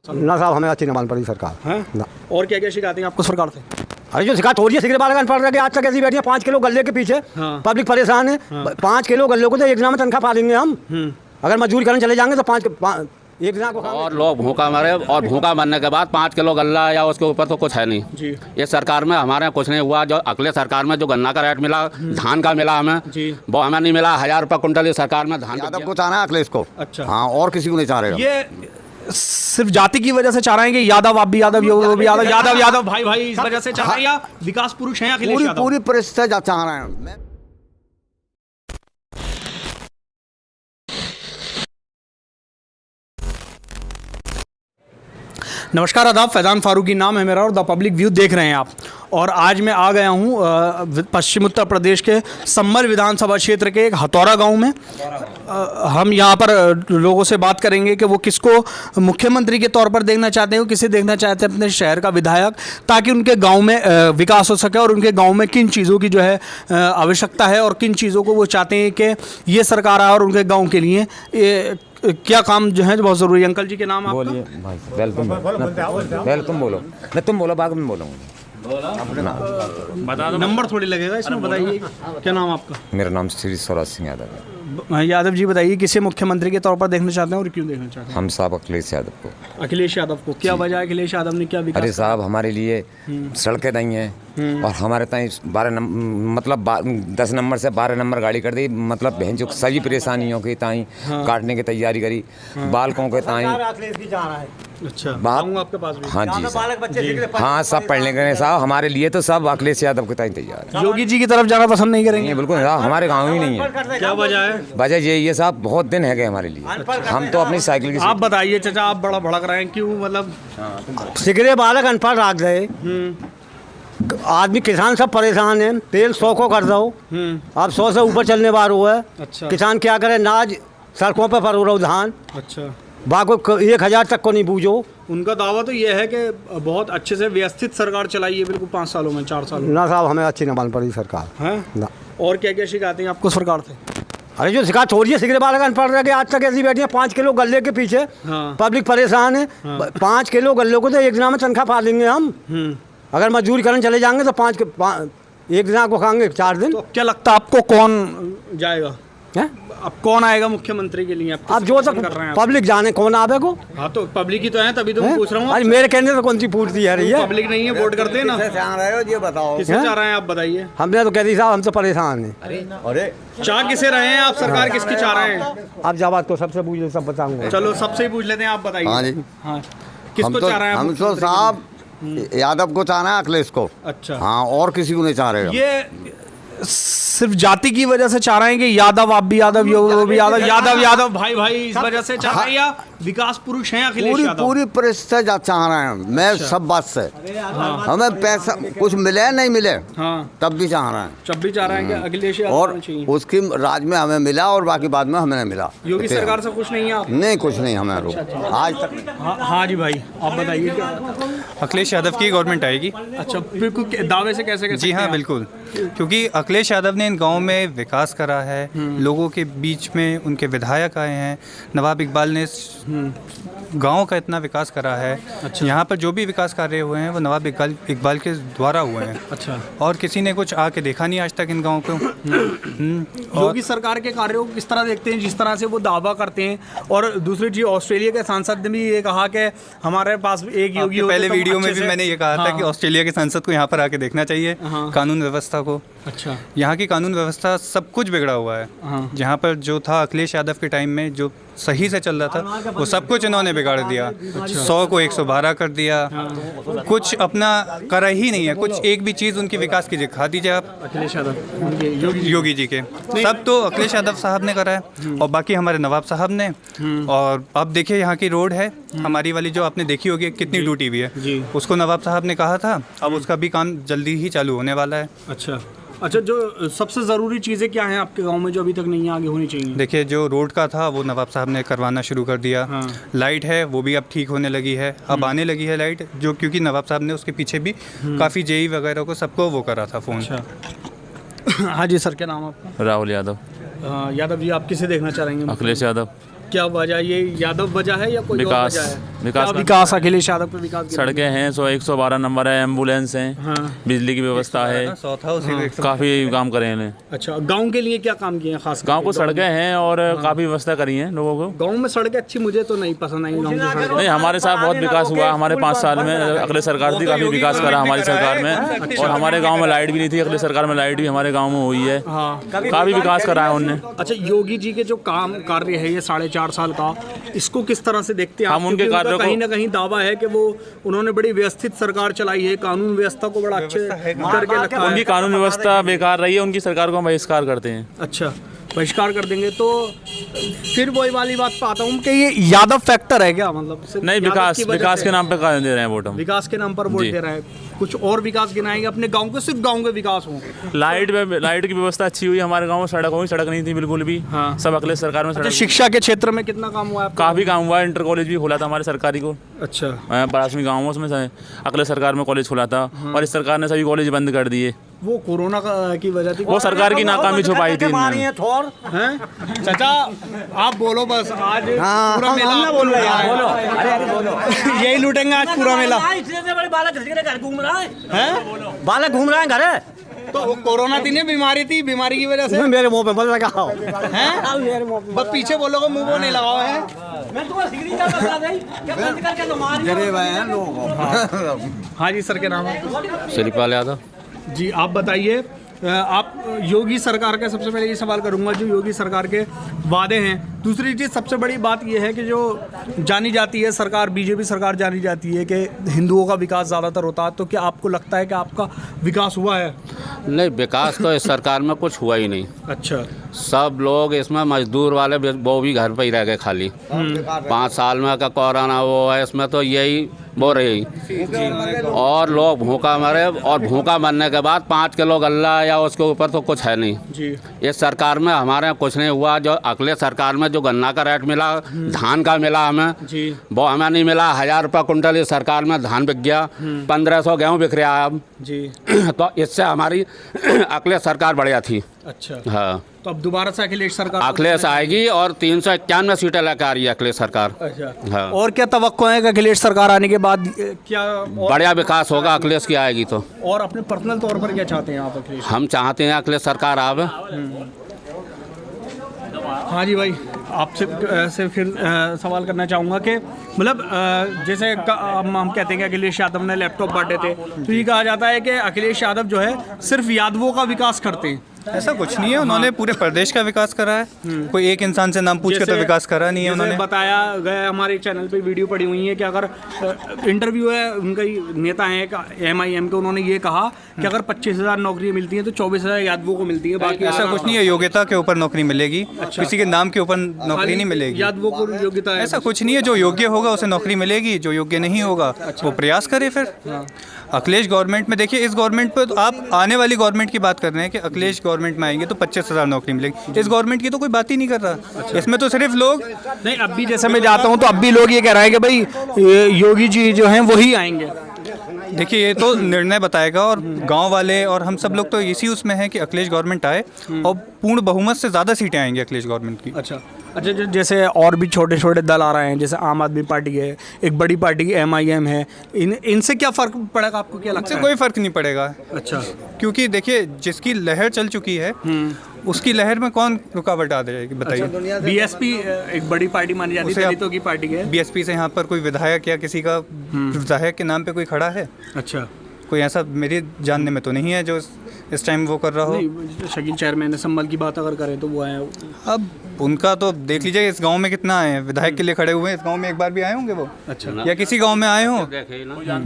ना साहब, हमें अच्छी न मान पड़ी सरकार हैं? ना। और क्या क्या शिकायतें हैं आपको सरकार से? अरे जो शिकायत हो रही है, सिगरेट वाले पड़ रहा है, आज तक ऐसी बैठी है 5 किलो गल्ले के पीछे। हाँ। पब्लिक परेशान है। 5 किलो गल्ले को तो एक दिन में तनख्वाह पा देंगे हम। अगर मजदूरी करने चले जाएंगे तो एक दिन को और लोग भूखा मरे, और भूखा मरने के बाद 5 किलो गल्ला या उसके ऊपर तो कुछ है नहीं जी। ये सरकार में हमारे यहाँ कुछ नहीं हुआ। जो अगले सरकार में जो गन्ना का रेट मिला, धान का मिला हमें जी। वो हमें नहीं मिला। 1000 रुपये कुंटल इस सरकार में धान यादव को चाहना है, अखिलेश को। अच्छा। हाँ, और किसी को नहीं चाह रहे। ये सिर्फ जाति की वजह से चाह रहे हैं कि यादव आप भी यादव, वो भी यादव, यादव यादव भाई भाई इस वजह से चाह रहे हैं, या विकास पुरुष हैं अखिलेश यादव? पूरी परिस्थिति चाह रहे हैं। नमस्कार, आदाब। फैज़ान फारूकी नाम है मेरा और द पब्लिक व्यू देख रहे हैं आप। और आज मैं आ गया हूँ पश्चिम उत्तर प्रदेश के सम्मर विधानसभा क्षेत्र के एक हथौरा गांव में। हम यहाँ पर लोगों से बात करेंगे कि वो किसको मुख्यमंत्री के तौर पर देखना चाहते हैं, किसे देखना चाहते हैं अपने शहर का विधायक, ताकि उनके गांव में विकास हो सके और उनके गांव में किन चीज़ों की जो है आवश्यकता है और किन चीज़ों को वो चाहते हैं कि ये सरकार आए और उनके गाँव के लिए क्या काम जो है बहुत ज़रूरी है। अंकल जी के नाम आपका? बोलिए भाई। पहले तुम बोलो, नहीं तुम बोलो, बाद में बोलूँगा। नंबर थोड़ी लगेगा इसमें, बताइए क्या नाम आपका? मेरा नाम श्री स्वराज सिंह यादव है। यादव जी बताइए, किसे मुख्यमंत्री के तौर पर देखना चाहते हैं और क्यों देखना चाहते हैं? हम साहब अखिलेश यादव को। अखिलेश यादव को क्या वजह है? अखिलेश यादव ने क्या विकास? अरे साहब, हमारे लिए सड़कें नहीं हैं और हमारे ताई 10 नंबर से 12 नंबर गाड़ी कर दी। मतलब बहन जो सभी परेशानियों की ताई काटने की तैयारी करी। बालकों के ताई अच्छा, बात आऊंगा आपके पास भी। हाँ जी, हाँ सब पढ़ने के साहब हमारे लिए तो सब अखिलेश यादव के ताई तैयार है। योगी जी की तरफ जाना पसंद नहीं करेंगे? नहीं, बिल्कुल साहब, हमारे गाँव ही नहीं है। क्या वजह है? वजह ये साहब बहुत दिन है गए हमारे लिए। हम तो अपनी साइकिल की आप बताइए चाचा, आप बड़ा भड़क रहे हैं क्यों? मतलब सिगरेट वाले अनपढ़ राख गए। आदमी किसान सब परेशान है। तेल 100 को कर दो, अब 100 से ऊपर चलने वाला हुआ है। अच्छा। किसान क्या करे, नाज सड़कों पर पड़ रहा धान, अच्छा, बाको 1000 तक को नहीं बूझो। उनका दावा तो ये है कि बहुत अच्छे से व्यवस्थित सरकार चलाई है, बिल्कुल 5 सालों में, 4 सालों में। ना साहब, हमें अच्छी न मान पड़ी सरकार हैं? ना। और क्या क्या शिकायतें हैं आपको सरकार से? अरे जो शिकायत हो रही है, सिगरेट वाले पड़ रहा है, आज तक ऐसी बैठी है 5 किलो गल्ले के पीछे। हाँ। पब्लिक परेशान है। 5 किलो गल्ले को तो एक दिन में तनख्वाह पा देंगे हम। अगर मजदूरी करने चले जाएंगे तो एक दिन को खाएंगे 4 दिन। तो क्या लगता है आपको कौन जाएगा? है? अब कौन आएगा मुख्यमंत्री के लिए? अब जो तक कर रहे हैं पब्लिक जाने कौन आवे को। हाँ, तो पब्लिक ही तो है, तभी तो मैं पूछ रहा हूँ। अरे मेरे कहने से कौन सी पूछती है रही है? पब्लिक नहीं है, वोट करते हैं ना। चाह रहे हो ये बताओ। किसे चाह रहे हैं आप बताइए? हमने तो कह दी साहब, हम तो परेशान हैं। अरे चाह किसे रहे हैं आप? सरकार किसकी चाह रहे हैं? अब जब बात को सबसे पूछ सब बताऊंगा। चलो सबसे ही पूछ लेते हैं, आप बताइए। हाँ जी। हाँ, किसको चाह रहे हैं? हम तो साहब यादव को चाहना है, अखिलेश को। अच्छा। हाँ, और किसी को नहीं चाह रहे। ये सिर्फ जाति की वजह से चाह रहे हैं कि यादव आप भी यादव, वो भी यादव, यादव यादव भाई भाई इस वजह से चाह रहे हैं, या विकास पुरुष हैं अखिलेश यादव? पूरी परिस्थिति चाह रहे हैं। मैं सब बात से हमें पैसा कुछ मिले नहीं मिले, हाँ, तब भी चाह रहे हैं। जब भी चाह रहे हैं कि अखिलेश यादव और होना चाहिए। उसकी राज में हमें मिला और बाकी बाद में हमें नहीं मिला। योगी सरकार से खुश नहीं है आप? नहीं, कुछ नहीं हमें आज तक। हाँ जी भाई, आप बताइए क्या? अखिलेश यादव की गवर्नमेंट आएगी। अच्छा, बिल्कुल दावे से कैसे? जी हाँ, बिल्कुल, क्योंकि अखिलेश यादव ने इन गाँव में विकास करा है। लोगों के बीच में उनके विधायक आए हैं। नवाब इकबाल ने गांव का इतना विकास करा है। अच्छा। यहाँ पर जो भी विकास कार्य हुए हैं वो नवाब इकबाल के द्वारा हुए हैं। अच्छा। और किसी ने कुछ आके देखा नहीं आज तक इन गाँव को। योगी सरकार के कार्यों को किस तरह देखते हैं, जिस तरह से वो दावा करते हैं? और दूसरी चीज़, ऑस्ट्रेलिया के सांसद ने भी ये कहा कि हमारे पास एक योगी होते पहले तो वीडियो में अच्छे भी मैंने ये कहा था कि ऑस्ट्रेलिया के सांसद को यहाँ पर आके देखना चाहिए कानून व्यवस्था को। अच्छा। यहाँ की कानून व्यवस्था सब कुछ बिगड़ा हुआ है। जहाँ पर जो था अखिलेश यादव के टाइम में जो सही से चल रहा था वो सब कुछ इन्होंने बिगाड़ दिया। 100 को 112 कर दिया। कुछ अपना करा ही नहीं है। कुछ एक भी चीज़ उनकी विकास की दिखा दीजिए आप। अखिलेश यादव, योगी जी के सब तो अखिलेश यादव साहब ने करा है और बाकी हमारे नवाब साहब ने। और अब देखिए यहाँ की रोड है हमारी वाली, जो आपने देखी होगी कितनी टूटी हुई है, उसको नवाब साहब ने कहा था। अब उसका भी काम जल्दी ही चालू होने वाला है। अच्छा अच्छा, जो सबसे ज़रूरी चीज़ें क्या हैं आपके गांव में जो अभी तक नहीं आगे होनी चाहिए? देखिए, जो रोड का था वो नवाब साहब ने करवाना शुरू कर दिया। लाइट है वो भी अब ठीक होने लगी है, अब आने लगी है लाइट, जो क्योंकि नवाब साहब ने उसके पीछे भी काफ़ी जेई वगैरह को सबको वो करा था फ़ोन। अच्छा। हाँ जी सर, क्या नाम आपका? राहुल यादव। यादव जी, आप किसे देखना चाहेंगे? अखिलेश यादव। क्या वजह, ये यादव वजह है या कोई और विकास वजह है? क्या विकास अखिलेश यादव पे विकास गिना? सड़कें हैं, 112 नंबर है, एम्बुलेंस हैं, हाँ। बिजली की व्यवस्था है, काफ़ी काम करे हैं इन्हें। अच्छा, गांव के लिए क्या काम किए हैं खास? गांव को सड़कें हैं और काफ़ी व्यवस्था करी है लोगों को। गांव में सड़कें अच्छी मुझे तो नहीं पसंद आई। गांव की सड़कें नहीं, हमारे साथ बहुत विकास हुआ हमारे 5 साल में। अगले सरकार थी, काफ़ी विकास करा हमारी सरकार में। और हमारे गाँव में लाइट भी नहीं थी, अगले सरकार में लाइट भी हमारे गाँव में हुई है। काफ़ी विकास करा है उनने। अच्छा, योगी जी के जो काम कार्य है ये 4.5 साल का, इसको किस तरह से देखते हैं आप? हम उनके क्योंकि कार्यों उनका को- कहीं ना कहीं दावा है कि वो उन्होंने बड़ी व्यवस्थित सरकार चलाई है, कानून व्यवस्था को बड़ा अच्छे करके रखा है। उनकी कानून व्यवस्था बेकार रही है, उनकी सरकार को हम बहिष्कार करते हैं। अच्छा, बहिष्कार कर देंगे तो फिर वही वाली बात पे आता हूँ कि ये यादव फैक्टर है क्या? मतलब सिर्फ नहीं, यादव विकास की वजह विकास से? के नाम पे दे रहे हैं वोट हम। विकास के नाम पर वोट जी। दे रहा है। कुछ और विकास गिनाएंगे अपने गांव के, सिर्फ गांव के विकास हो। लाइट की व्यवस्था अच्छी हुई हमारे गाँव में। सड़क नहीं थी बिल्कुल भी। हाँ। सब अगले सरकार में अच्छा, सड़क, शिक्षा के क्षेत्र में कितना काम हुआ है आपका? काफ़ी काम हुआ है। इंटर कॉलेज भी खोला था हमारे सरकारी को, अच्छा, परासमी गाँव में, उसमें से अगले सरकार में कॉलेज खोला था। और इस सरकार ने सभी कॉलेज बंद कर दिए। वो कोरोना की वजह थी। वो सरकार की नाकामी छुपाई थी इन्होंने। हैं? चाचा आप बोलो बस, आज पूरा मेला आप बोल रहे हैं, बोलो। यही लूटेंगे आज पूरा मेला। बालक घूम रहा है, हैं? बालक घूम रहा है घर। तो वो कोरोना थी नहीं, बीमारी थी, बीमारी की वजह से। मेरे मुंह पे मत लगाओ। हैं? बस पीछे बोलोगे, मुंह वो नहीं लगाओ है। हाँ जी, सर के नाम है? श्रीपाल यादव। जी, आप बताइए, आप योगी सरकार का, सबसे पहले ये सवाल करूंगा, जो योगी सरकार के वादे हैं। दूसरी चीज़ सबसे बड़ी बात ये है कि जो जानी जाती है सरकार, बीजेपी सरकार जानी जाती है कि हिंदुओं का विकास ज़्यादातर होता है, तो क्या आपको लगता है कि आपका विकास हुआ है? नहीं, विकास तो इस सरकार में कुछ हुआ ही नहीं। अच्छा, सब लोग इसमें मजदूर वाले वो भी घर पे ही रह गए खाली। 5 साल में का कोरोना वो है, इसमें तो यही वो रही। और लोग भूखा मरे, और भूखा मरने के बाद 5 किलो गल्ला या उसके ऊपर तो कुछ है नहीं। जी। इस सरकार में हमारे यहाँ कुछ नहीं हुआ। जो अगले सरकार में जो गन्ना का रेट मिला, धान का मिला हमें, जी। वो हमें नहीं मिला। 1000 रुपये कुंटल इस सरकार में धान बिक गया, 1500 गेहूँ बिक रहा है अब। जी। तो इससे हमारी अगले सरकार बढ़िया थी। अच्छा, हाँ, तो अब दोबारा से अखिलेश सरकार अखिलेश आएगी और 391 सीटें लेकर आ रही है अखिलेश सरकार। अच्छा, हाँ, और क्या तवक्को है कि अखिलेश सरकार आने के बाद क्या बढ़िया विकास होगा अखिलेश की आएगी तो। और अपने पर्सनल तौर पर क्या चाहते हैं आप अखिलेश? हम चाहते हैं अखिलेश सरकार आवे। हाँ जी भाई, आपसे से फिर सवाल करना चाहूँगा कि मतलब जैसे हम कहते हैं कि अखिलेश यादव ने लैपटॉप बांटे थे, तो ये कहा जाता है कि अखिलेश यादव जो है सिर्फ यादवों का विकास करते हैं। ऐसा कुछ नहीं है, उन्होंने पूरे प्रदेश का विकास करा है। कोई एक इंसान से नाम पूछ के तो जैसे- विकास करा नहीं है जैसे उन्होंने। बताया गया, हमारे चैनल पे वीडियो पड़ी हुई है कि अगर इंटरव्यू है, उनका ही नेता है MIM के, उन्होंने ये कहा कि अगर 25,000 नौकरियां मिलती हैं तो 24,000 यादवों को मिलती है, बाकी ऐसा कुछ नहीं है, योग्यता के ऊपर नौकरी मिलेगी। किसी के नाम के ऊपर नौकरी नहीं मिलेगी। यादवों को योग्यता है। ऐसा कुछ नहीं है, जो योग्य होगा उसे नौकरी मिलेगी, जो योग्य नहीं होगा वो प्रयास करे फिर। अखिलेश गवर्नमेंट में देखिए, इस गवर्नमेंट पे तो आप आने वाली गवर्नमेंट की बात कर रहे हैं कि अखिलेश गवर्नमेंट में आएंगे तो 25,000 नौकरी मिलेगी। इस गवर्नमेंट की तो कोई बात ही नहीं कर रहा। इसमें तो सिर्फ लोग नहीं, अब भी जैसे मैं जाता हूँ तो अब भी लोग ये कह रहे हैं कि भाई ये योगी जी जो हैं वही आएंगे। देखिए, ये तो निर्णय बताएगा, और गांव वाले और हम सब लोग तो इसी उसमें हैं कि अखिलेश गवर्नमेंट आए और पूर्ण बहुमत से ज़्यादा सीटें आएंगी अखिलेश गवर्नमेंट की। अच्छा, जैसे और भी छोटे छोटे दल आ रहे हैं, जैसे आम आदमी पार्टी है, एक बड़ी पार्टी MIM है, इनसे क्या फ़र्क पड़ेगा आपको, क्या लगता इससे है? कोई फ़र्क नहीं पड़ेगा। अच्छा, क्योंकि देखिए, जिसकी लहर चल चुकी है उसकी लहर में कौन रुकावट आ जाएगी बताइए। BSP एक बड़ी पार्टी मानी जाती है, उसे आप- दलितों की पार्टी है। BSP से यहाँ पर कोई विधायक या किसी का विधायक के नाम पे कोई खड़ा है? अच्छा, कोई ऐसा मेरे जानने में तो नहीं है जो इस टाइम वो कर रहा हो। नहीं, शकील चेयरमैन संभल की बात अगर करें तो वो है। अब उनका तो देख लीजिए, इस गांव में कितना आए हैं विधायक के लिए खड़े हुए हैं। इस गांव में एक बार भी आए होंगे वो? अच्छा, या किसी गांव में आए हों?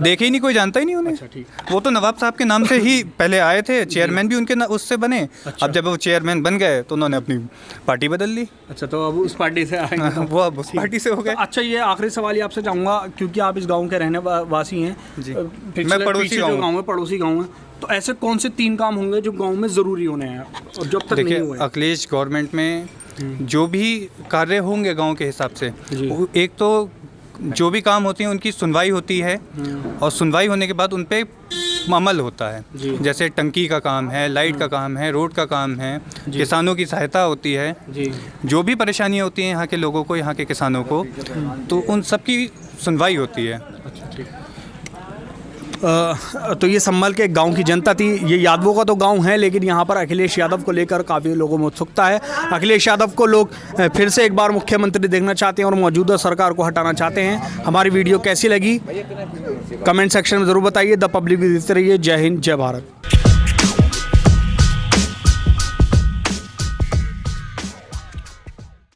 देखे ही नहीं, कोई जानता ही नहीं उन्हें। वो तो नवाब साहब के नाम से ही पहले आए थे, चेयरमैन भी उनके उससे बने। अब जब वो चेयरमैन बन गए तो उन्होंने अपनी पार्टी बदल ली। अच्छा, तो अब उस पार्टी से आएंगे तो- वो अब उस पार्टी से हो गए। अच्छा, ये आखिरी सवाल ही आपसे चाहूँगा, क्योंकि आप इस गांव के रहने वासी हैं जी। मैं पड़ोसी गाँव हूँ। गाँव में पड़ोसी गाँव है, तो ऐसे कौन से 3 काम होंगे जो गांव में ज़रूरी होने हैं और जब तक नहीं देखिए, हुए? अखिलेश गवर्नमेंट में जो भी कार्य होंगे गांव के हिसाब से, एक तो जो भी काम होते हैं उनकी सुनवाई होती है, और सुनवाई होने के बाद उन पे अमल होता है। जैसे टंकी का काम है, लाइट का काम है, रोड का काम है, किसानों की सहायता होती है। जी। जो भी परेशानियाँ होती हैं यहाँ के लोगों को, यहाँ के किसानों को, तो उन सब की सुनवाई होती है। तो ये संभल के गांव की जनता थी। ये यादवों का तो गांव है, लेकिन यहाँ पर अखिलेश यादव को लेकर काफ़ी लोगों में उत्सुकता है। अखिलेश यादव को लोग फिर से एक बार मुख्यमंत्री देखना चाहते हैं और मौजूदा सरकार को हटाना चाहते हैं। हमारी वीडियो कैसी लगी कमेंट सेक्शन में ज़रूर बताइए। द पब्लिक देखते रहिए। जय हिंद, जय भारत।